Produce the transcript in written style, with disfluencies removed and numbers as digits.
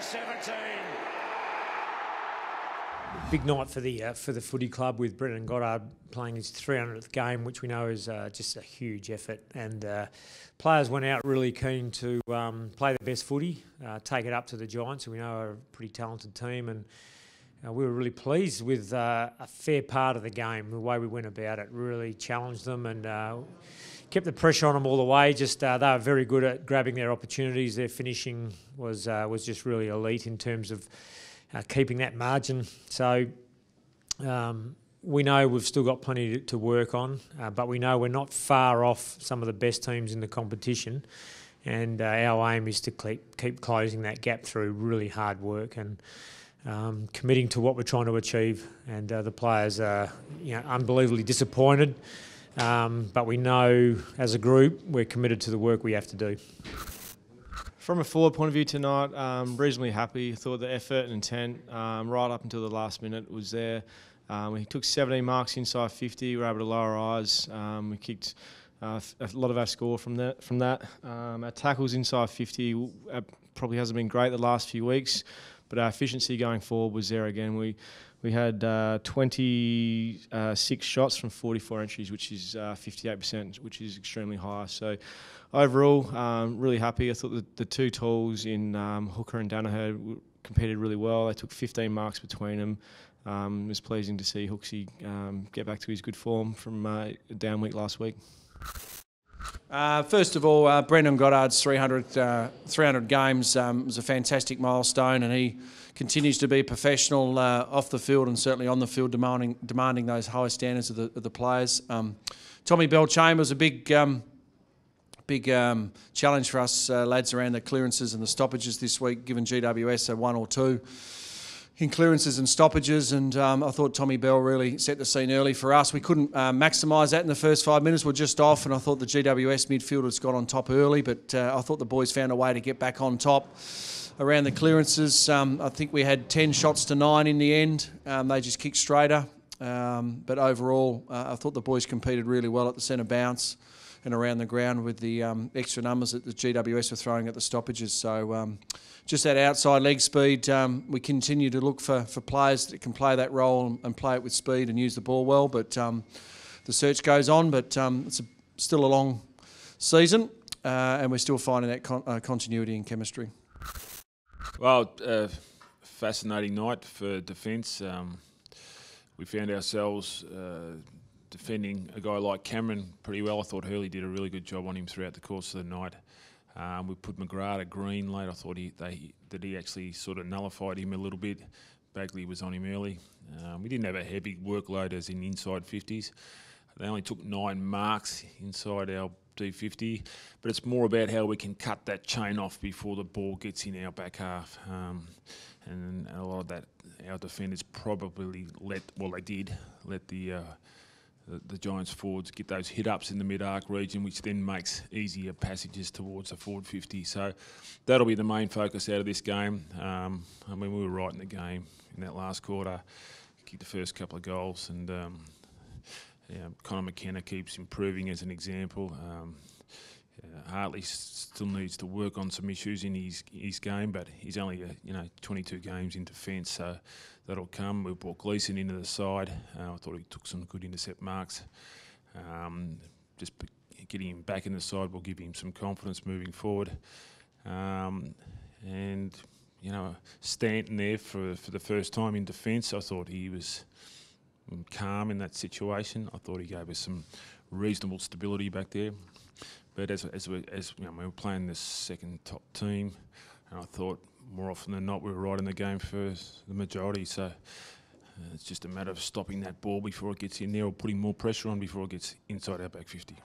17. Big night for the footy club with Brendan Goddard playing his 300th game, which we know is just a huge effort. And players went out really keen to play the best footy, take it up to the Giants, who we know are a pretty talented team. And we were really pleased with a fair part of the game, the way we went about it. Really challenged them and kept the pressure on them all the way. Just they were very good at grabbing their opportunities. Their finishing was just really elite in terms of keeping that margin. So we know we've still got plenty to work on, but we know we're not far off some of the best teams in the competition. And our aim is to keep closing that gap through really hard work and committing to what we're trying to achieve. And the players are unbelievably disappointed, but we know as a group we're committed to the work we have to do. From a forward point of view tonight, reasonably happy. Thought the effort and intent right up until the last minute was there. We took 17 marks inside 50. We were able to lower our eyes. We kicked a lot of our score from that. Our tackles inside 50 probably hasn't been great the last few weeks, but our efficiency going forward was there again. We had 26 shots from 44 entries, which is 58%, which is extremely high. So overall, really happy. I thought the two tools in Hooker and Danaher competed really well. They took 15 marks between them. It was pleasing to see Hooksy get back to his good form from a down week last week. First of all, Brendan Goddard's 300 games was a fantastic milestone, and he continues to be a professional off the field and certainly on the field, demanding those high standards of the players. Tommy Bell-Chambers, a big challenge for us lads around the clearances and the stoppages this week, given GWS a 1 or 2 in clearances and stoppages, and I thought Tommy Bell really set the scene early for us. We couldn't maximise that in the first 5 minutes. We're just off, and I thought the GWS midfielders got on top early, but I thought the boys found a way to get back on top around the clearances. I think we had 10 shots to 9 in the end. They just kicked straighter, but overall I thought the boys competed really well at the centre bounce and around the ground with the extra numbers that the GWS were throwing at the stoppages. So just that outside leg speed, we continue to look for players that can play that role and play it with speed and use the ball well. But the search goes on, but it's still a long season, and we're still finding that continuity and chemistry. Well, fascinating night for defence. We found ourselves defending a guy like Cameron pretty well. I thought Hurley did a really good job on him throughout the course of the night. We put McGrath at green late. I thought he actually sort of nullified him a little bit. Bagley was on him early. We didn't have a heavy workload as in inside 50s. They only took 9 marks inside our D50, but it's more about how we can cut that chain off before the ball gets in our back half. And a lot of that, our defenders probably let the Giants forwards get those hit-ups in the mid-arc region, which then makes easier passages towards the forward 50. So that'll be the main focus out of this game. I mean, we were right in the game in that last quarter, kicked the first couple of goals, and Connor McKenna keeps improving as an example. Hartley still needs to work on some issues in his game, but he's only 22 games in defence, so that'll come. We've brought Gleeson into the side. I thought he took some good intercept marks. Just getting him back in the side will give him some confidence moving forward. And Stanton there for the first time in defence. I thought he was calm in that situation. I thought he gave us some reasonable stability back there. But as we were playing this second top team, and I thought more often than not we were right in the game for the majority. So it's just a matter of stopping that ball before it gets in there, or putting more pressure on before it gets inside our back 50.